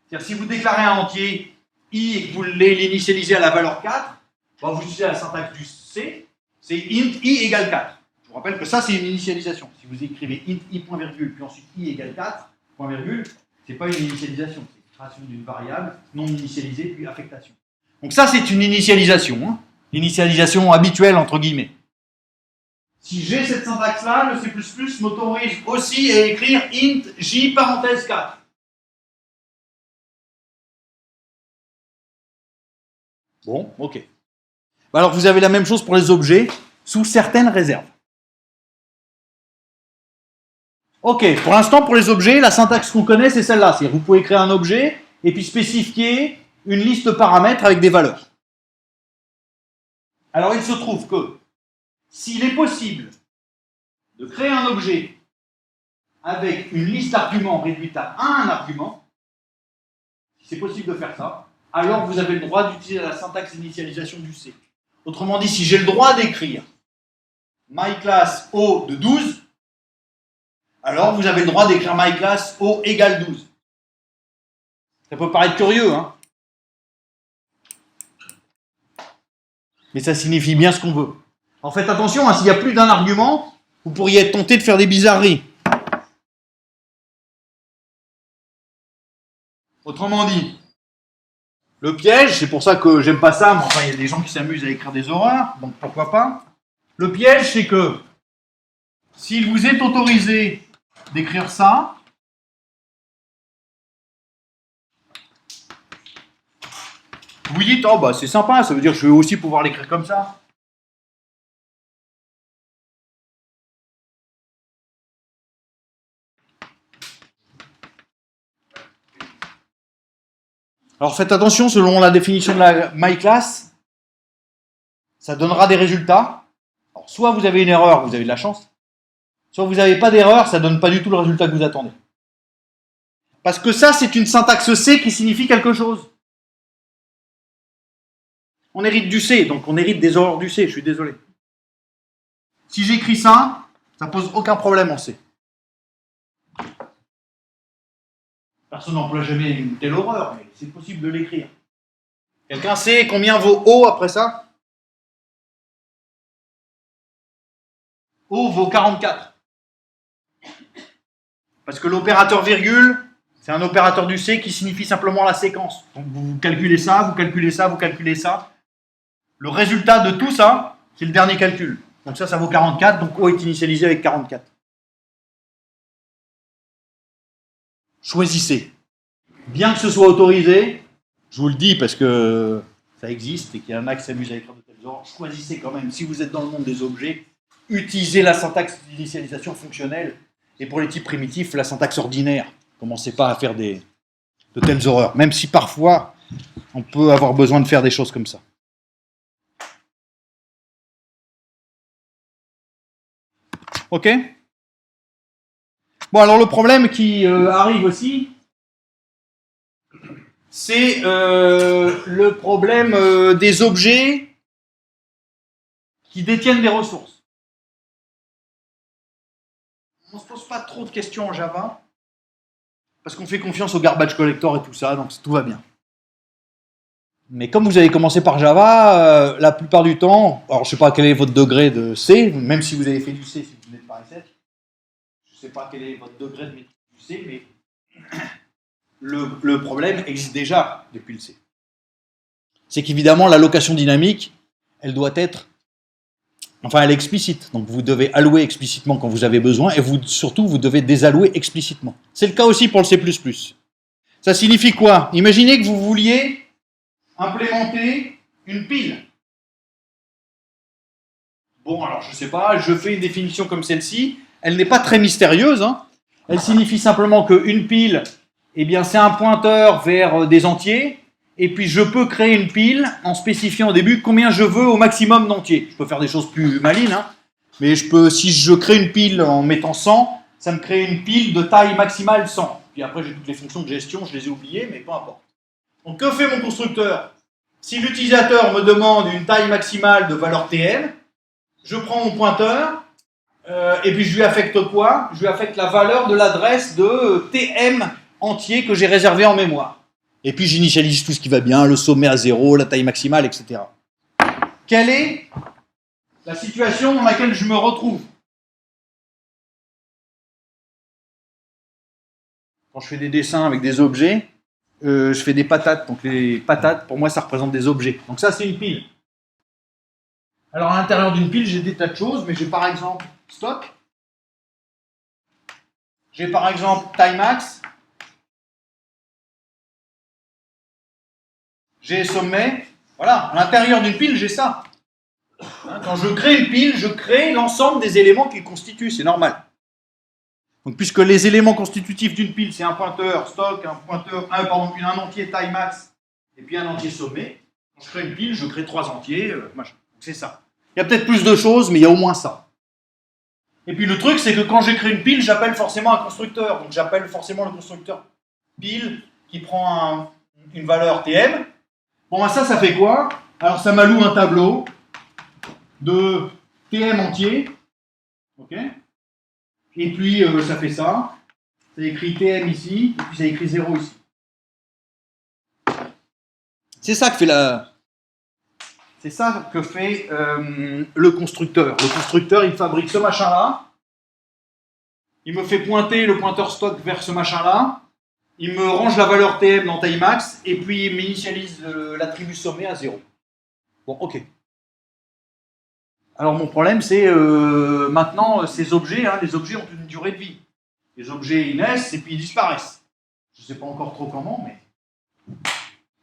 B: C'est-à-dire, si vous déclarez un entier i et que vous voulez l'initialiser à la valeur 4, bah vous utilisez la syntaxe du C, c'est int i égale 4. Je vous rappelle que ça, c'est une initialisation. Si vous écrivez int i point virgule, puis ensuite i égale 4, point virgule, c'est pas une initialisation, c'est une création d'une variable non initialisée, puis affectation. Donc ça, c'est une initialisation, hein. L'initialisation habituelle, entre guillemets. Si j'ai cette syntaxe-là, le C++ m'autorise aussi à écrire int j parenthèse 4. Bon, ok. Alors vous avez la même chose pour les objets, sous certaines réserves. Ok, pour l'instant, pour les objets, la syntaxe qu'on connaît, c'est celle-là. C'est-à-dire vous pouvez créer un objet et puis spécifier une liste de paramètres avec des valeurs. Alors il se trouve que s'il est possible de créer un objet avec une liste d'arguments réduite à un argument, si c'est possible de faire ça, alors vous avez le droit d'utiliser la syntaxe d'initialisation du C. Autrement dit, si j'ai le droit d'écrire myClass O de 12, alors vous avez le droit d'écrire myClass O égale 12. Ça peut paraître curieux, hein? Mais ça signifie bien ce qu'on veut. Alors faites attention, hein, s'il y a plus d'un argument, vous pourriez être tenté de faire des bizarreries. Autrement dit, le piège, c'est pour ça que j'aime pas ça, mais enfin il y a des gens qui s'amusent à écrire des horreurs, donc pourquoi pas. Le piège, c'est que s'il vous est autorisé d'écrire ça, vous dites, oh bah c'est sympa, ça veut dire que je vais aussi pouvoir l'écrire comme ça. Alors faites attention, selon la définition de la myClass, ça donnera des résultats. Alors, soit vous avez une erreur, vous avez de la chance, soit vous n'avez pas d'erreur, ça ne donne pas du tout le résultat que vous attendez. Parce que ça, c'est une syntaxe C qui signifie quelque chose. On hérite du C, donc on hérite des erreurs du C, je suis désolé. Si j'écris ça, ça pose aucun problème en C. Personne n'emploie jamais une telle horreur, mais c'est possible de l'écrire. Quelqu'un sait combien vaut O après ça? O vaut 44. Parce que l'opérateur virgule, c'est un opérateur du C qui signifie simplement la séquence. Donc vous calculez ça, vous calculez ça, vous calculez ça. Le résultat de tout ça, c'est le dernier calcul. Donc ça vaut 44, donc O est initialisé avec 44. Choisissez. Bien que ce soit autorisé, je vous le dis parce que ça existe et qu'il y en a qui s'amusent à écrire de telles ordres, choisissez quand même, si vous êtes dans le monde des objets, utilisez la syntaxe d'initialisation fonctionnelle et pour les types primitifs, la syntaxe ordinaire. Commencez pas à faire de telles horreurs, même si parfois on peut avoir besoin de faire des choses comme ça. Ok? Bon, alors le problème qui arrive aussi, c'est le problème des objets qui détiennent des ressources. On ne se pose pas trop de questions en Java, parce qu'on fait confiance au garbage collector et tout ça, donc tout va bien. Mais comme vous avez commencé par Java, la plupart du temps, alors je ne sais pas quel est votre degré de C, même si vous avez fait du C, si vous n'êtes pas S7, je ne sais pas quel est votre degré de maîtrise du C, mais le problème existe déjà depuis le C. C'est qu'évidemment, l'allocation dynamique, elle doit être, enfin, elle est explicite. Donc, vous devez allouer explicitement quand vous avez besoin et surtout, vous devez désallouer explicitement. C'est le cas aussi pour le C++. Ça signifie quoi? Imaginez que vous vouliez implémenter une pile. Bon, alors, je ne sais pas, je fais une définition comme celle-ci. Elle n'est pas très mystérieuse, hein. Elle signifie simplement qu'une pile, eh bien, c'est un pointeur vers des entiers. Et puis, je peux créer une pile en spécifiant au début combien je veux au maximum d'entiers. Je peux faire des choses plus malines, hein, mais si je crée une pile en mettant 100, ça me crée une pile de taille maximale 100. Puis après, j'ai toutes les fonctions de gestion, je les ai oubliées, mais peu importe. Donc, que fait mon constructeur? Si l'utilisateur me demande une taille maximale de valeur TM, je prends mon pointeur, et puis je lui affecte quoi? Je lui affecte la valeur de l'adresse de TM entier que j'ai réservé en mémoire. Et puis j'initialise tout ce qui va bien, le sommet à 0, la taille maximale, etc. Quelle est la situation dans laquelle je me retrouve? Quand je fais des dessins avec des objets, je fais des patates. Donc les patates, pour moi, ça représente des objets. Donc ça, c'est une pile. Alors à l'intérieur d'une pile, j'ai des tas de choses, mais j'ai par exemple stock. J'ai par exemple taille max. J'ai sommet. Voilà, à l'intérieur d'une pile, j'ai ça. Quand je crée une pile, je crée l'ensemble des éléments qui constituent, c'est normal. Donc, puisque les éléments constitutifs d'une pile, c'est un pointeur stock, un entier taille max, et puis un entier sommet, quand je crée une pile, je crée 3 entiers, machin. C'est ça. Il y a peut-être plus de choses, mais il y a au moins ça. Et puis le truc, c'est que quand j'écris une pile, j'appelle forcément un constructeur. Donc j'appelle forcément le constructeur pile qui prend une valeur TM. Bon, ben ça fait quoi? Alors ça m'alloue un tableau de TM entier. Ok? Et puis ça fait ça. Ça écrit TM ici, et puis ça écrit 0 ici. C'est ça que fait C'est ça que fait le constructeur. Le constructeur, il fabrique ce machin-là. Il me fait pointer le pointeur stock vers ce machin-là. Il me range la valeur TM dans taille max. Et puis, il m'initialise l'attribut sommet à 0. Bon, ok. Alors, mon problème, c'est maintenant, ces objets, les objets ont une durée de vie. Les objets, ils naissent et puis ils disparaissent. Je ne sais pas encore trop comment, mais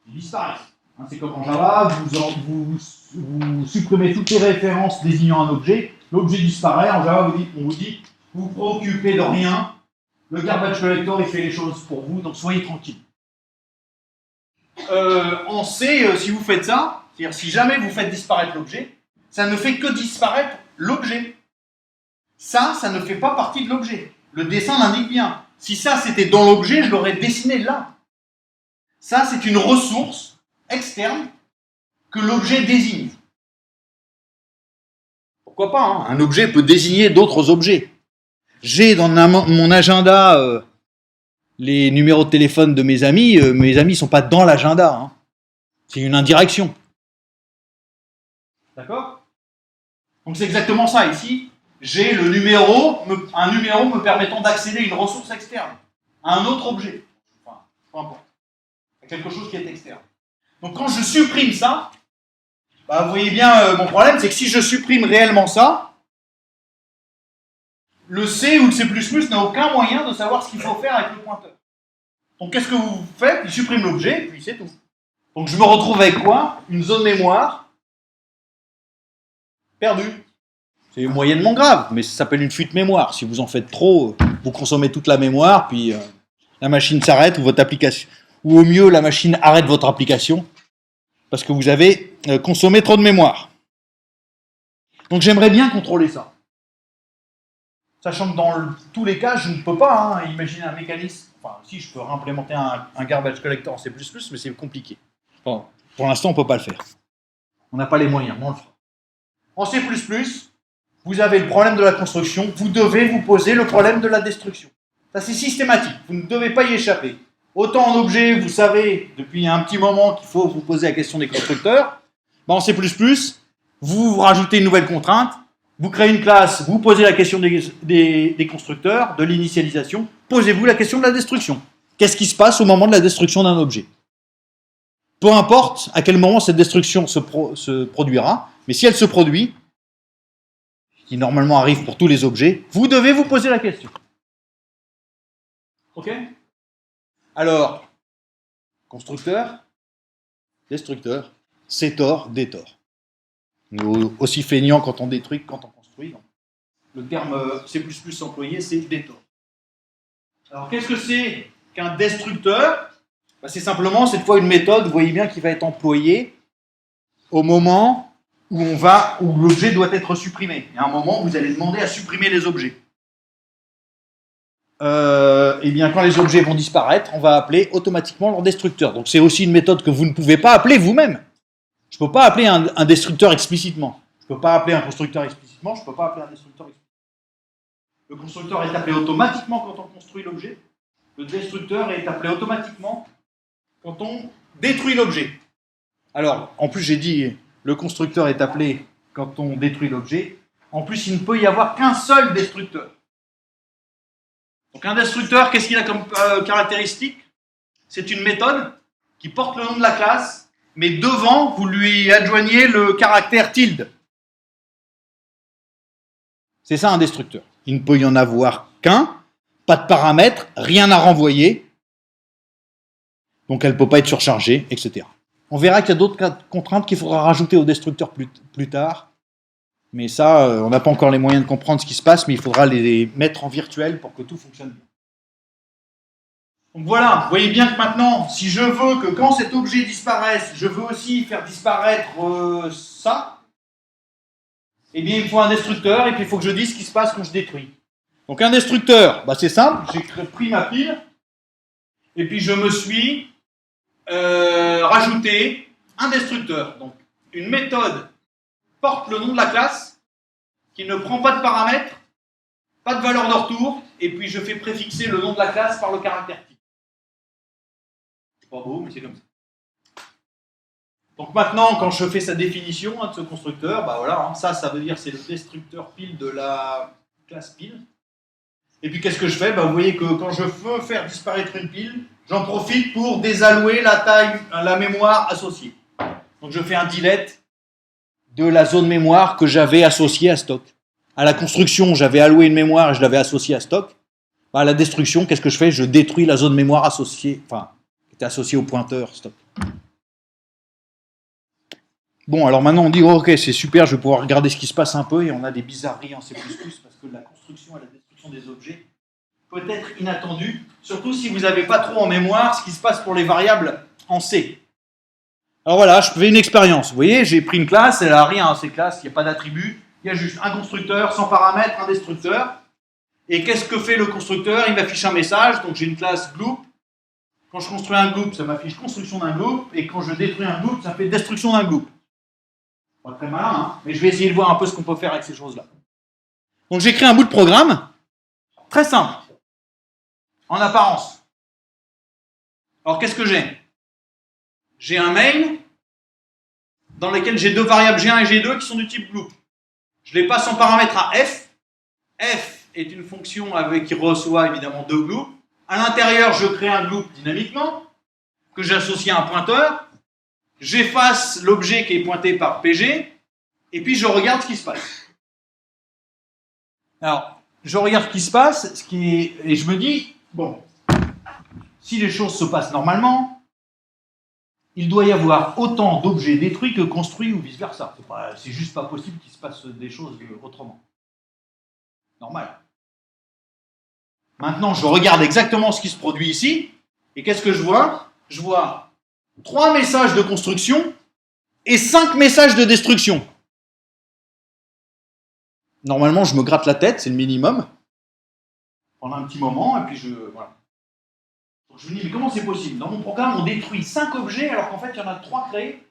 B: ils disparaissent. C'est comme en Java, vous supprimez toutes les références désignant un objet, l'objet disparaît. En Java, on vous dit, vous vous préoccupez de rien, le garbage collector, il fait les choses pour vous, donc soyez tranquille. En C, si vous faites ça, c'est-à-dire si jamais vous faites disparaître l'objet, ça ne fait que disparaître l'objet. Ça ne fait pas partie de l'objet. Le dessin l'indique bien. Si ça c'était dans l'objet, je l'aurais dessiné là. Ça, c'est une ressource externe que l'objet désigne. Pourquoi pas, hein? Un objet peut désigner d'autres objets. J'ai dans mon agenda les numéros de téléphone de mes amis ne sont pas dans l'agenda. Hein. C'est une indirection. D'accord? Donc c'est exactement ça ici. J'ai un numéro me permettant d'accéder à une ressource externe, à un autre objet. Enfin, peu importe. À quelque chose qui est externe. Donc quand je supprime ça, vous voyez bien mon problème, c'est que si je supprime réellement ça, le C ou le C++ n'a aucun moyen de savoir ce qu'il faut faire avec le pointeur. Donc qu'est-ce que vous faites? Il supprime l'objet, puis c'est tout. Donc je me retrouve avec quoi? Une zone mémoire perdue. C'est moyennement grave, mais ça s'appelle une fuite mémoire. Si vous en faites trop, vous consommez toute la mémoire, puis la machine s'arrête ou votre application, ou au mieux la machine arrête votre application parce que vous avez consommé trop de mémoire. Donc j'aimerais bien contrôler ça. Sachant que dans tous les cas, je ne peux pas imaginer un mécanisme. Enfin, si, je peux réimplémenter un garbage collector en C++, mais c'est compliqué. Bon, pour l'instant, on ne peut pas le faire. On n'a pas les moyens, mais on le fera. En C++, vous avez le problème de la construction, vous devez vous poser le problème de la destruction. Ça, c'est systématique, vous ne devez pas y échapper. Autant en objet, vous savez, depuis un petit moment, qu'il faut vous poser la question des constructeurs. En C++, vous rajoutez une nouvelle contrainte, vous créez une classe, vous posez la question des constructeurs, de l'initialisation, posez-vous la question de la destruction. Qu'est-ce qui se passe au moment de la destruction d'un objet? Peu importe à quel moment cette destruction se produira, mais si elle se produit, qui normalement arrive pour tous les objets, vous devez vous poser la question. Ok? Alors, constructeur, destructeur, sétor, détor. Aussi feignant quand on détruit que quand on construit. Le terme C++ employé, c'est détor. Alors, qu'est-ce que c'est qu'un destructeur? Ben, c'est simplement, cette fois, une méthode, vous voyez bien, qui va être employée au moment où l'objet doit être supprimé. Il y a un moment où vous allez demander à supprimer les objets. Eh bien, quand les objets vont disparaître, on va appeler automatiquement leur destructeur. Donc, c'est aussi une méthode que vous ne pouvez pas appeler vous-même. Je ne peux pas appeler un destructeur explicitement. Je ne peux pas appeler un constructeur explicitement. Je ne peux pas appeler un destructeur explicitement. Le constructeur est appelé automatiquement quand on construit l'objet. Le destructeur est appelé automatiquement quand on détruit l'objet. Alors, en plus, j'ai dit le constructeur est appelé quand on détruit l'objet. En plus, il ne peut y avoir qu'un seul destructeur. Donc, un destructeur, qu'est-ce qu'il a comme caractéristique? C'est une méthode qui porte le nom de la classe, mais devant, vous lui adjoignez le caractère tilde. C'est ça un destructeur. Il ne peut y en avoir qu'un, pas de paramètres, rien à renvoyer, donc elle ne peut pas être surchargée, etc. On verra qu'il y a d'autres contraintes qu'il faudra rajouter au destructeur plus tard, mais ça, on n'a pas encore les moyens de comprendre ce qui se passe, mais il faudra les mettre en virtuel pour que tout fonctionne bien. Donc voilà, vous voyez bien que maintenant, si je veux que quand cet objet disparaisse, je veux aussi faire disparaître ça, eh bien, il me faut un destructeur, et puis il faut que je dise ce qui se passe quand je détruis. Donc un destructeur, bah, c'est simple, j'ai pris ma pile, et puis je me suis rajouté un destructeur. Donc une méthode porte le nom de la classe, qui ne prend pas de paramètres, pas de valeur de retour, et puis je fais préfixer le nom de la classe par le caractère type. C'est pas beau, mais c'est comme ça. Donc maintenant, quand je fais sa définition de ce constructeur, bah voilà, ça veut dire c'est le destructeur pile de la classe pile. Et puis qu'est-ce que je fais? Bah, vous voyez que quand je veux faire disparaître une pile, j'en profite pour désallouer la taille, la mémoire associée. Donc je fais un delete de la zone mémoire que j'avais associée à stock. À la construction, j'avais alloué une mémoire et je l'avais associée à stock. Bah, à la destruction, qu'est-ce que je fais? Je détruis la zone mémoire associée, qui était associée au pointeur stock. Bon, alors maintenant on dit, oh, ok, c'est super, je vais pouvoir regarder ce qui se passe un peu, et on a des bizarreries en C++, parce que la construction et la destruction des objets peut être inattendue, surtout si vous n'avez pas trop en mémoire ce qui se passe pour les variables en C. Alors voilà, je fais une expérience. Vous voyez, j'ai pris une classe, elle n'a rien, ces classes, il n'y a pas d'attribut, il y a juste un constructeur, sans paramètres, un destructeur. Et qu'est-ce que fait le constructeur? Il m'affiche un message, donc j'ai une classe group. Quand je construis un group, ça m'affiche construction d'un group, et quand je détruis un group, ça fait destruction d'un group. Pas très malin, hein, mais je vais essayer de voir un peu ce qu'on peut faire avec ces choses-là. Donc j'écris un bout de programme, très simple, en apparence. Alors qu'est-ce que j'ai? J'ai un main dans lequel j'ai deux variables G1 et G2 qui sont du type group. Je les passe en paramètre à f. F est une fonction qui reçoit évidemment deux gloops. À l'intérieur, je crée un gloop dynamiquement que j'associe à un pointeur. J'efface l'objet qui est pointé par PG, et puis je regarde ce qui se passe. Alors, je regarde ce qui se passe, et je me dis, bon, si les choses se passent normalement, il doit y avoir autant d'objets détruits que construits ou vice-versa. C'est juste pas possible qu'il se passe des choses autrement. Normal. Maintenant, je regarde exactement ce qui se produit ici, et qu'est-ce que je vois? Je vois 3 messages de construction et 5 messages de destruction. Normalement, je me gratte la tête, c'est le minimum, pendant un petit moment, et puis voilà. Donc je me dis, mais comment c'est possible? Dans mon programme, on détruit 5 objets, alors qu'en fait, il y en a 3 créés.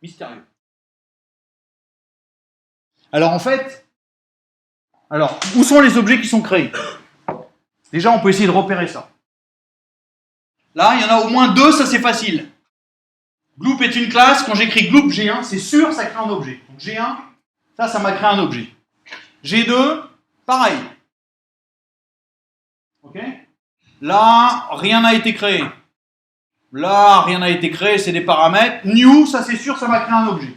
B: Mystérieux. Alors en fait, où sont les objets qui sont créés? Déjà, on peut essayer de repérer ça. Là, il y en a au moins 2, ça c'est facile. Gloop est une classe, quand j'écris gloop G1, c'est sûr, ça crée un objet. Donc G1, ça m'a créé un objet. G2, pareil. Ok? Là, rien n'a été créé. Là, rien n'a été créé, c'est des paramètres. New, ça c'est sûr, ça m'a créé un objet.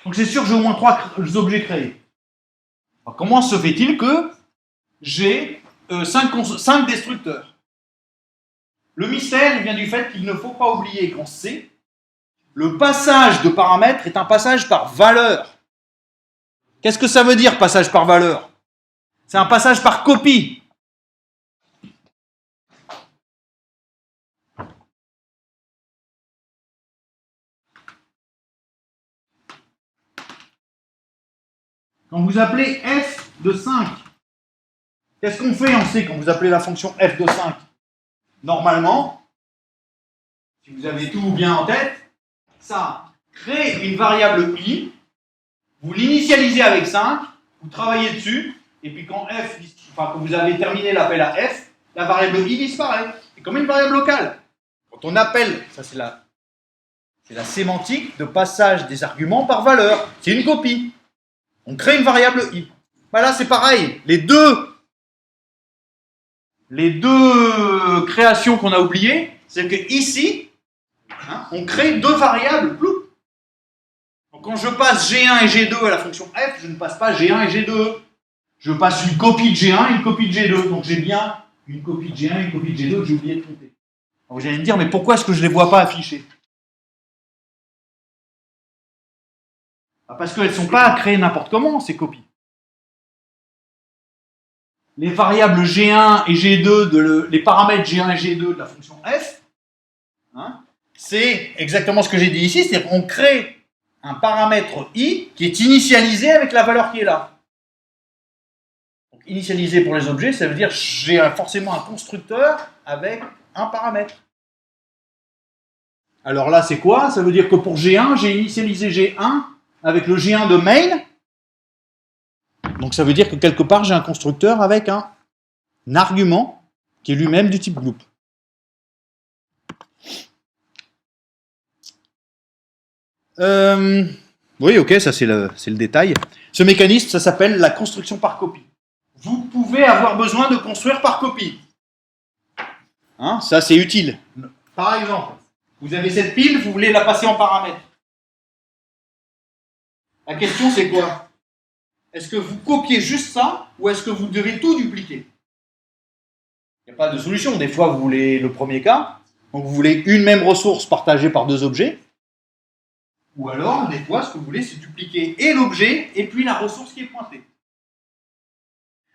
B: Donc c'est sûr que j'ai au moins 3 objets créés. Alors, comment se fait-il que j'ai 5 destructeurs? Le mystère, il vient du fait qu'il ne faut pas oublier qu'en C, le passage de paramètres est un passage par valeur. Qu'est-ce que ça veut dire, passage par valeur? C'est un passage par copie. Quand vous appelez f de 5, qu'est-ce qu'on fait en C quand vous appelez la fonction f de 5? Normalement, si vous avez tout bien en tête, ça crée une variable i, vous l'initialisez avec 5, vous travaillez dessus, et puis quand quand vous avez terminé l'appel à f, la variable i disparaît. C'est comme une variable locale. Quand on appelle, ça c'est la sémantique de passage des arguments par valeur. C'est une copie. On crée une variable i. Ben là c'est pareil. Les deux créations qu'on a oubliées, c'est que ici, on crée deux variables. Donc quand je passe G1 et G2 à la fonction f, je ne passe pas G1 et G2. Je passe une copie de G1 et une copie de G2. Donc j'ai bien une copie de G1 et une copie de G2 que j'ai oublié de compter. Alors vous allez me dire, mais pourquoi est-ce que je ne les vois pas affichées? Parce qu'elles ne sont pas créées n'importe comment, ces copies. Les variables G1 et G2, les paramètres G1 et G2 de la fonction f, c'est exactement ce que j'ai dit ici, c'est-à-dire qu'on crée un paramètre i qui est initialisé avec la valeur qui est là. Donc, initialisé pour les objets, ça veut dire que j'ai forcément un constructeur avec un paramètre. Alors là, c'est quoi? Ça veut dire que pour G1, j'ai initialisé G1 avec le G1 de main. Donc ça veut dire que quelque part, j'ai un constructeur avec un argument qui est lui-même du type group. Oui, ok, ça c'est le détail. Ce mécanisme, ça s'appelle la construction par copie. Vous pouvez avoir besoin de construire par copie. Ça c'est utile. Par exemple, vous avez cette pile, vous voulez la passer en paramètre. La question c'est quoi? Est-ce que vous copiez juste ça ou est-ce que vous devez tout dupliquer? Il n'y a pas de solution. Des fois, vous voulez le premier cas, donc vous voulez une même ressource partagée par deux objets. Ou alors, des fois, ce que vous voulez, c'est dupliquer et l'objet et puis la ressource qui est pointée.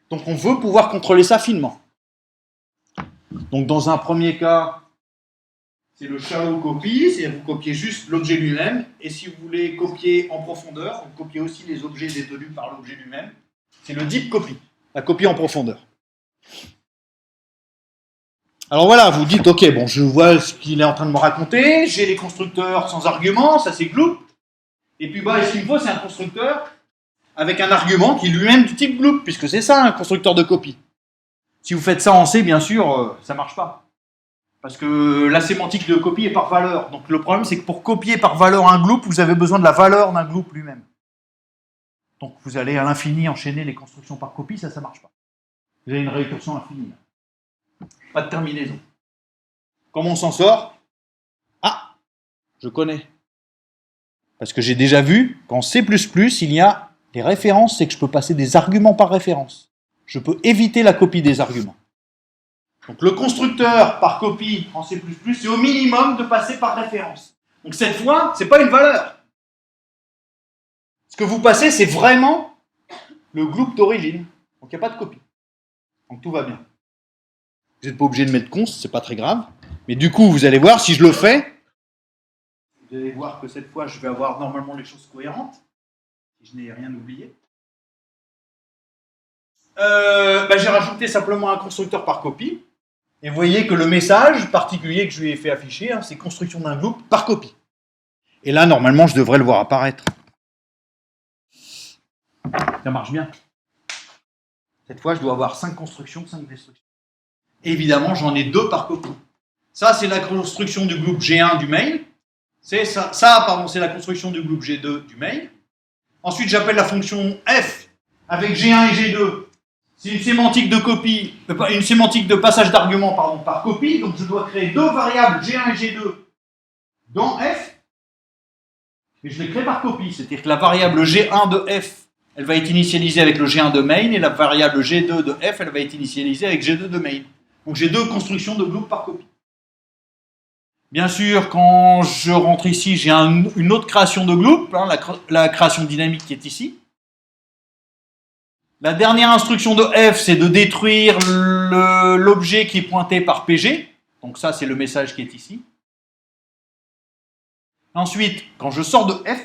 B: Donc on veut pouvoir contrôler ça finement. Donc dans un premier cas, c'est le shallow copy, c'est-à-dire vous copiez juste l'objet lui-même, et si vous voulez copier en profondeur, vous copiez aussi les objets détenus par l'objet lui-même, c'est le deep copy, la copie en profondeur. Alors voilà, vous dites, ok, bon, je vois ce qu'il est en train de me raconter, j'ai les constructeurs sans argument, ça c'est gloop, et puis ce qu'il me faut, c'est un constructeur avec un argument qui est lui-même du type gloop, puisque c'est ça un constructeur de copie. Si vous faites ça en C, bien sûr, ça ne marche pas. Parce que la sémantique de copie est par valeur. Donc le problème, c'est que pour copier par valeur un gloop, vous avez besoin de la valeur d'un gloop lui-même. Donc vous allez à l'infini enchaîner les constructions par copie, ça ne marche pas. Vous avez une récursion infinie. Pas de terminaison. Comment on s'en sort? Ah, je connais. Parce que j'ai déjà vu qu'en C++, il y a des références, c'est que je peux passer des arguments par référence. Je peux éviter la copie des arguments. Donc le constructeur par copie en C++, c'est au minimum de passer par référence. Donc cette fois, ce n'est pas une valeur. Ce que vous passez, c'est vraiment le gloop d'origine. Donc il n'y a pas de copie. Donc tout va bien. Vous n'êtes pas obligé de mettre const, c'est pas très grave. Mais du coup, vous allez voir, si je le fais, vous allez voir que cette fois, je vais avoir normalement les choses cohérentes. Si je n'ai rien oublié. J'ai rajouté simplement un constructeur par copie. Et vous voyez que le message particulier que je lui ai fait afficher, c'est construction d'un gloop par copie. Et là, normalement, je devrais le voir apparaître. Ça marche bien. Cette fois, je dois avoir 5 constructions, 5 destructions. Et évidemment, j'en ai 2 par copie. Ça, c'est la construction du gloop G1 du main. C'est la construction du gloop G2 du main. Ensuite, j'appelle la fonction f avec G1 et G2. C'est une sémantique de copie, une sémantique de passage d'argument par copie. Donc, je dois créer 2 variables G1 et G2 dans f. Et je les crée par copie. C'est-à-dire que la variable G1 de f, elle va être initialisée avec le G1 de main, et la variable G2 de f, elle va être initialisée avec G2 de main. Donc j'ai 2 constructions de gloop par copie. Bien sûr, quand je rentre ici, j'ai une autre création de gloop, la création dynamique qui est ici. La dernière instruction de f, c'est de détruire l'objet qui est pointé par PG. Donc ça, c'est le message qui est ici. Ensuite, quand je sors de f,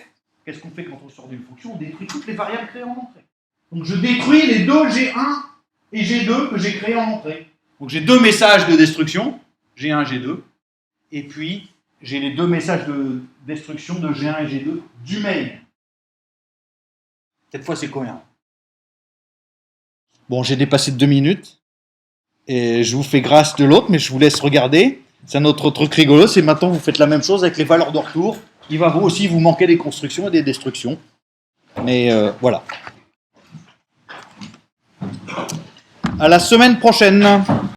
B: qu'est-ce qu'on fait quand on sort d'une fonction? On détruit toutes les variables créées en entrée. Donc je détruis les deux G1 et G2 que j'ai créés en entrée. Donc j'ai deux messages de destruction, G1 et G2, et puis j'ai les deux messages de destruction de G1 et G2 du main. Cette fois c'est cohérent. Bon, j'ai dépassé de 2 minutes, et je vous fais grâce de l'autre, mais je vous laisse regarder. C'est un autre truc rigolo, c'est maintenant vous faites la même chose avec les valeurs de retour. Il va vous aussi vous manquer des constructions et des destructions. Mais voilà. À la semaine prochaine.